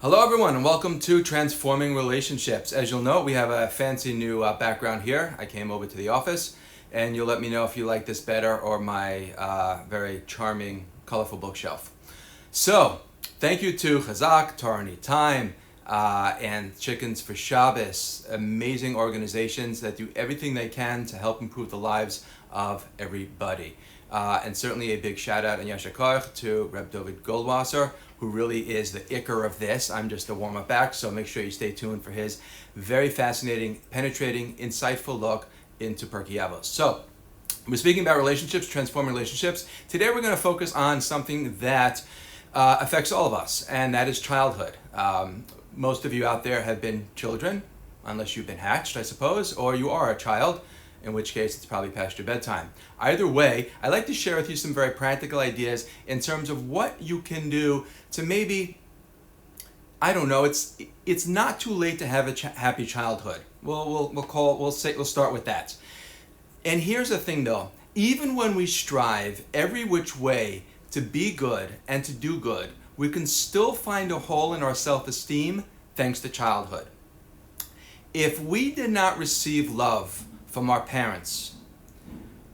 Hello everyone and welcome to Transforming Relationships. As you'll know, we have a fancy new background here. I came over to the office and you'll let me know if you like this better or my very charming, colorful bookshelf. So, thank you to Chazaq, Torah Anytime, and Chickens for Shabbos, amazing organizations that do everything they can to help improve the lives of everybody. And certainly a big shout out and yasher koach to Reb David Goldwasser, who really is the icker of this. I'm just a warm-up act, so make sure you stay tuned for his very fascinating, penetrating, insightful look into Pirkei Avos. So, we're speaking about relationships, transforming relationships. Today we're going to focus on something that affects all of us, and that is childhood. Most of you out there have been children, unless you've been hatched, I suppose, or you are a child, in which case it's probably past your bedtime. Either way, I'd like to share with you some very practical ideas in terms of what you can do to maybe, I don't know, it's not too late to have a happy childhood. We'll start with that. And here's the thing though, even when we strive every which way to be good and to do good, we can still find a hole in our self-esteem thanks to childhood. If we did not receive love from our parents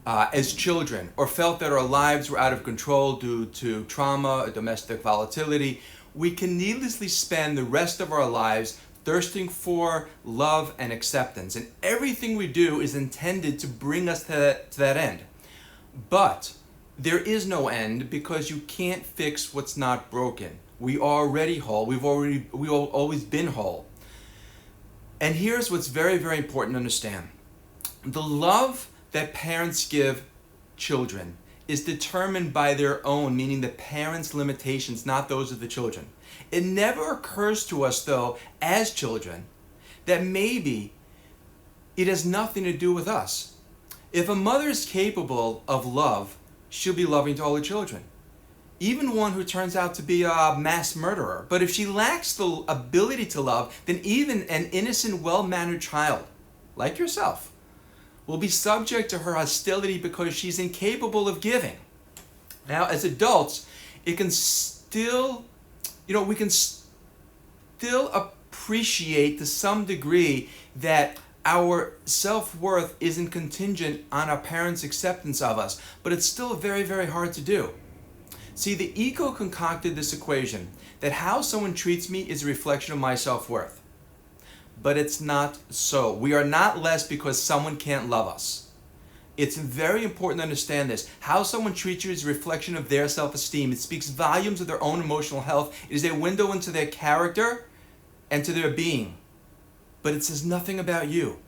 as children, or felt that our lives were out of control due to trauma or domestic volatility, we can needlessly spend the rest of our lives thirsting for love and acceptance. And everything we do is intended to bring us to that end. But there is no end because you can't fix what's not broken. We are already whole. We've always been whole. And here's what's very, very important to understand. The love that parents give children is determined by their own, meaning the parents' limitations, not those of the children. It never occurs to us, though, as children, that maybe it has nothing to do with us. If a mother is capable of love, she'll be loving to all her children, even one who turns out to be a mass murderer. But if she lacks the ability to love, then even an innocent, well-mannered child, like yourself, will be subject to her hostility because she's incapable of giving. Now, as adults, we can still appreciate to some degree that our self-worth isn't contingent on our parents' acceptance of us, but it's still very, very hard to do. See, the ego concocted this equation that how someone treats me is a reflection of my self-worth. But it's not so. We are not less because someone can't love us. It's very important to understand this. How someone treats you is a reflection of their self-esteem. It speaks volumes of their own emotional health. It is a window into their character and to their being. But it says nothing about you.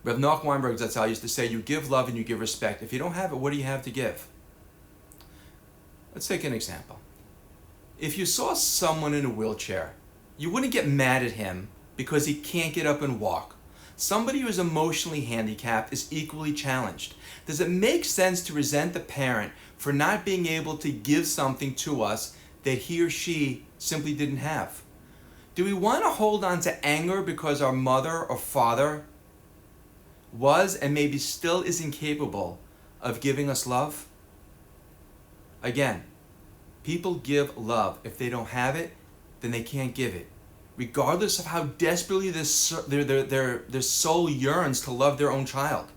Rav Noach Weinberg Zatzal used to say, you give love and you give respect. If you don't have it, what do you have to give? Let's take an example. If you saw someone in a wheelchair, you wouldn't get mad at him because he can't get up and walk. Somebody who is emotionally handicapped is equally challenged. Does it make sense to resent the parent for not being able to give something to us that he or she simply didn't have? Do we want to hold on to anger because our mother or father was and maybe still is incapable of giving us love? Again, people give love. If they don't have it, then they can't give it, regardless of how desperately their soul yearns to love their own child.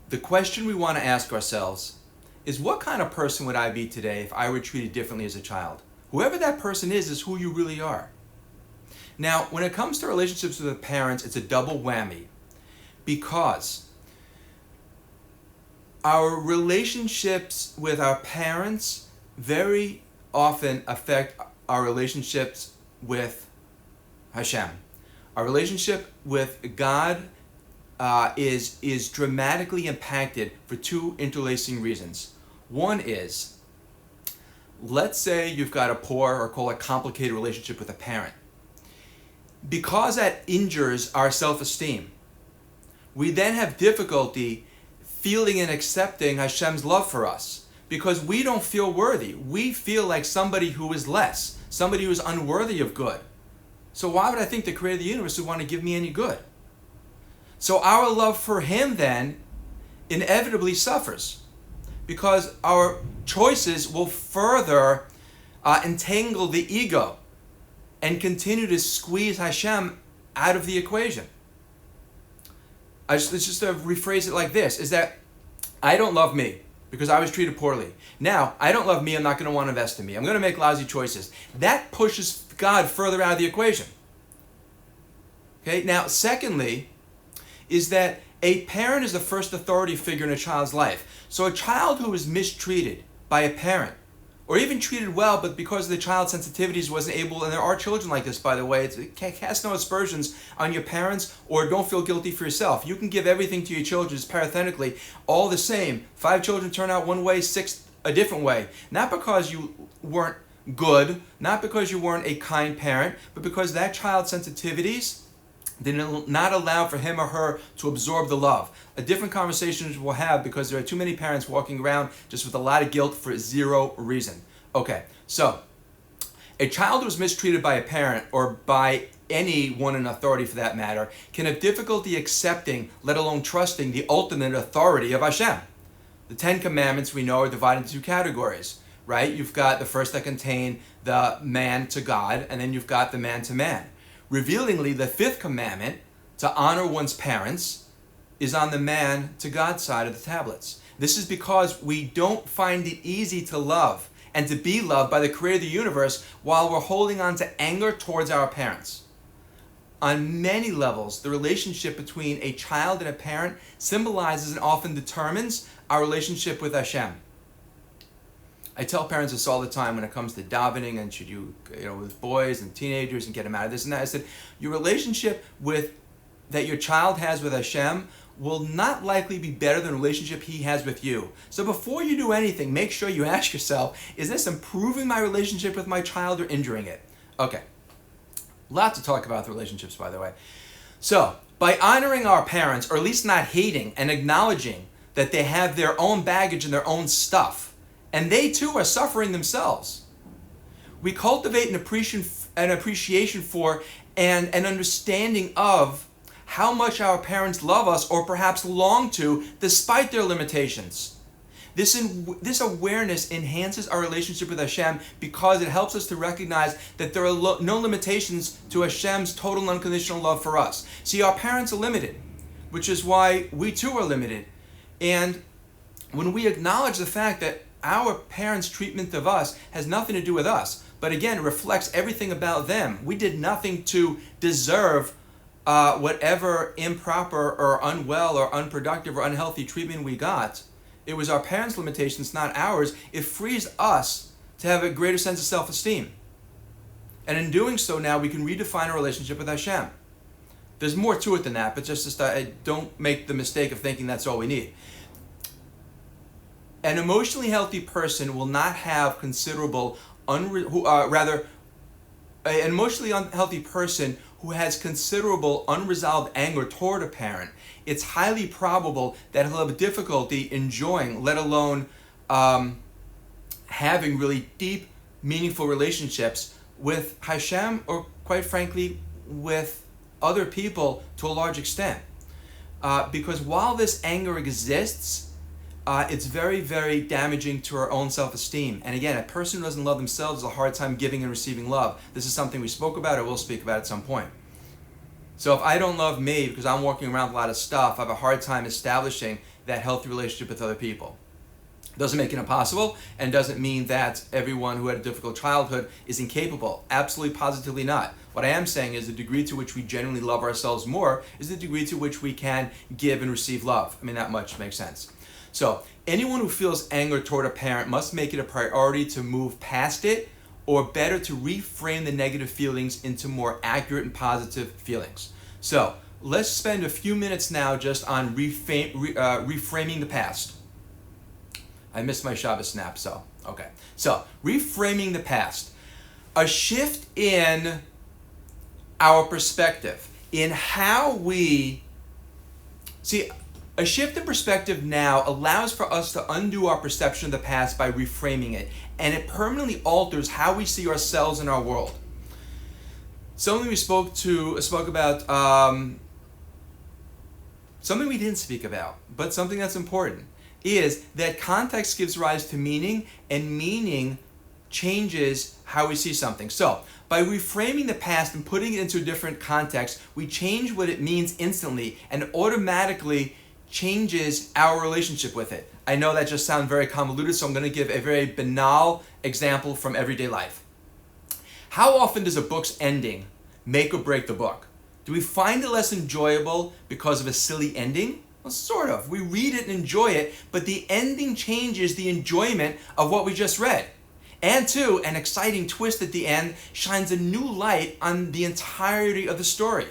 The question we want to ask ourselves is, what kind of person would I be today if I were treated differently as a child? Whoever that person is who you really are. Now, when it comes to relationships with parents, it's a double whammy, because our relationships with our parents very often affect our relationships with Hashem. Our relationship with God is dramatically impacted for two interlacing reasons. One is, let's say you've got a poor, or call it complicated, relationship with a parent. Because that injures our self-esteem, we then have difficulty feeling and accepting Hashem's love for us, because we don't feel worthy. We feel like somebody who is less, somebody who is unworthy of good. So why would I think the creator of the universe would want to give me any good? So our love for him then inevitably suffers, because our choices will further entangle the ego and continue to squeeze Hashem out of the equation. Let's just rephrase it like this, is that I don't love me because I was treated poorly. Now, I don't love me, I'm not going to want to invest in me. I'm going to make lousy choices. That pushes God further out of the equation. Okay, now secondly, is that a parent is the first authority figure in a child's life. So a child who is mistreated by a parent, or even treated well, but because of the child's sensitivities wasn't able, and there are children like this, by the way, it cast no aspersions on your parents, or don't feel guilty for yourself. You can give everything to your children, just parenthetically, all the same. 5 children turn out one way, 6 a different way. Not because you weren't good, not because you weren't a kind parent, but because that child's sensitivities did not allow for him or her to absorb the love. A different conversation we'll have, because there are too many parents walking around just with a lot of guilt for zero reason. Okay, so a child who is mistreated by a parent, or by anyone in authority for that matter, can have difficulty accepting, let alone trusting, the ultimate authority of Hashem. The 10 Commandments, we know, are divided into 2 categories, right? You've got the first that contain the man to God, and then you've got the man to man. Revealingly, the 5th commandment, to honor one's parents, is on the man to God side of the tablets. This is because we don't find it easy to love and to be loved by the creator of the universe while we're holding on to anger towards our parents. On many levels, the relationship between a child and a parent symbolizes and often determines our relationship with Hashem. I tell parents this all the time when it comes to davening, and should you with boys and teenagers and get them out of this and that. I said, your relationship that your child has with Hashem will not likely be better than the relationship he has with you. So before you do anything, make sure you ask yourself, is this improving my relationship with my child or injuring it? Okay. Lots to talk about the relationships, by the way. So, by honoring our parents, or at least not hating and acknowledging that they have their own baggage and their own stuff, and they too are suffering themselves, we cultivate an appreciation for and an understanding of how much our parents love us, or perhaps long to, despite their limitations. This awareness enhances our relationship with Hashem, because it helps us to recognize that there are no limitations to Hashem's total and unconditional love for us. See, our parents are limited, which is why we too are limited. And when we acknowledge the fact that our parents' treatment of us has nothing to do with us, but again, reflects everything about them. We did nothing to deserve whatever improper or unwell or unproductive or unhealthy treatment we got. It was our parents' limitations, not ours. It frees us to have a greater sense of self-esteem. And in doing so now, we can redefine our relationship with Hashem. There's more to it than that, but just don't make the mistake of thinking that's all we need. An emotionally healthy person will not have considerable, an emotionally unhealthy person who has considerable unresolved anger toward a parent, it's highly probable that he'll have difficulty enjoying, let alone having really deep, meaningful relationships with Hashem, or quite frankly, with other people to a large extent. Because while this anger exists, it's very, very damaging to our own self-esteem. And again, a person who doesn't love themselves has a hard time giving and receiving love. This is something we spoke about, or will speak about at some point. So if I don't love me because I'm walking around with a lot of stuff, I have a hard time establishing that healthy relationship with other people. Doesn't make it impossible, and doesn't mean that everyone who had a difficult childhood is incapable. Absolutely, positively not. What I am saying is the degree to which we genuinely love ourselves more is the degree to which we can give and receive love. I mean, that much makes sense. So anyone who feels anger toward a parent must make it a priority to move past it, or better, to reframe the negative feelings into more accurate and positive feelings. So let's spend a few minutes now just on reframing the past. I missed my Shabbos snap, so okay. So reframing the past. A shift in our perspective, in how we see. A shift in perspective now allows for us to undo our perception of the past by reframing it, and it permanently alters how we see ourselves in our world. Something we spoke about, something we didn't speak about, but something that's important. is that context gives rise to meaning, and meaning changes how we see something. So, by reframing the past and putting it into a different context, we change what it means instantly and automatically changes our relationship with it. I know that just sounds very convoluted, so I'm going to give a very banal example from everyday life. How often does a book's ending make or break the book? Do we find it less enjoyable because of a silly ending? Well, sort of. We read it and enjoy it, but the ending changes the enjoyment of what we just read. And two, an exciting twist at the end shines a new light on the entirety of the story.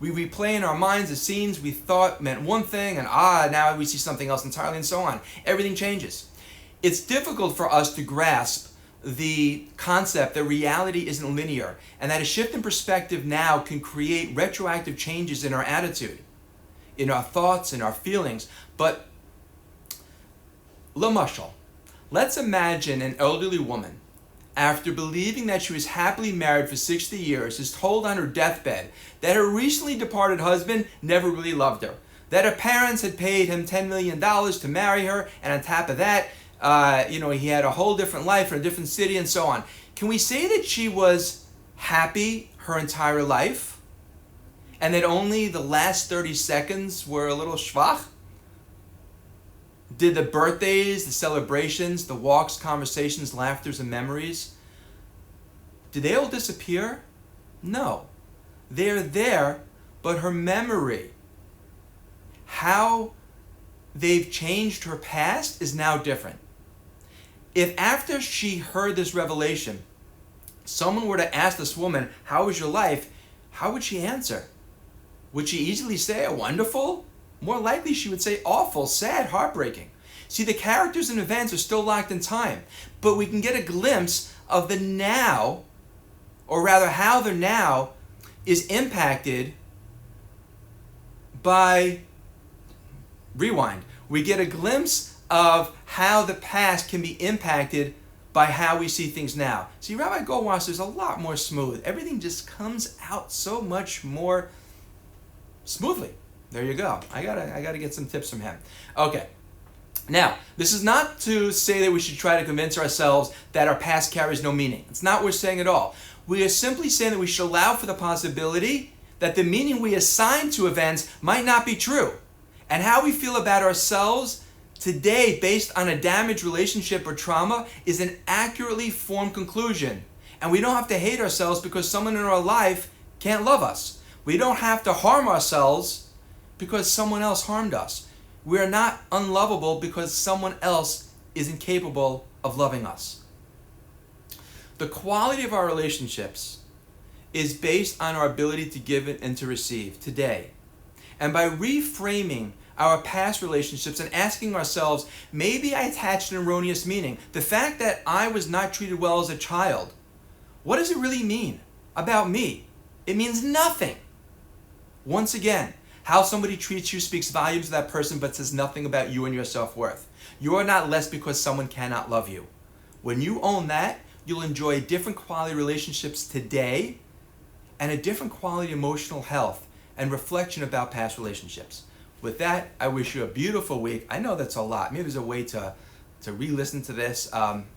We replay in our minds the scenes we thought meant one thing, and now we see something else entirely, and so on. Everything changes. It's difficult for us to grasp the concept that reality isn't linear, and that a shift in perspective now can create retroactive changes in our attitude, in our thoughts, in our feelings. But Lamashal, let's imagine an elderly woman, after believing that she was happily married for 60 years, is told on her deathbed that her recently departed husband never really loved her, that her parents had paid him $10 million to marry her, and on top of that, he had a whole different life in a different city and so on. Can we say that she was happy her entire life, and that only the last 30 seconds were a little schwach? Did the birthdays, the celebrations, the walks, conversations, laughters, and memories, did they all disappear? No. They're there, but her memory, how they've changed her past, is now different. If after she heard this revelation, someone were to ask this woman, how was your life? How would she answer? Would she easily say, wonderful? More likely she would say awful, sad, heartbreaking. See, the characters and events are still locked in time, but we can get a glimpse of the now, or rather how the now is impacted by rewind. We get a glimpse of how the past can be impacted by how we see things now. See, Rabbi Goldwasser is a lot more smooth. Everything just comes out so much more smoothly. There you go. I gotta get some tips from him. Okay. Now, this is not to say that we should try to convince ourselves that our past carries no meaning. It's not what we're saying at all. We are simply saying that we should allow for the possibility that the meaning we assign to events might not be true. And how we feel about ourselves today based on a damaged relationship or trauma is an accurately formed conclusion. And we don't have to hate ourselves because someone in our life can't love us. We don't have to harm ourselves because someone else harmed us. We are not unlovable because someone else is incapable of loving us. The quality of our relationships is based on our ability to give and to receive today. And by reframing our past relationships and asking ourselves, maybe I attached an erroneous meaning. The fact that I was not treated well as a child, what does it really mean about me? It means nothing. Once again, how somebody treats you speaks volumes to that person but says nothing about you and your self-worth. You are not less because someone cannot love you. When you own that, you'll enjoy different quality relationships today and a different quality emotional health and reflection about past relationships. With that, I wish you a beautiful week. I know that's a lot. Maybe there's a way to re-listen to this.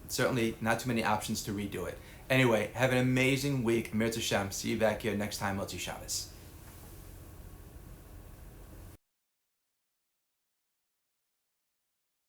Certainly not too many options to redo it. Anyway, have an amazing week. Mir Hashem. See you back here next time. Motzi Shabbos.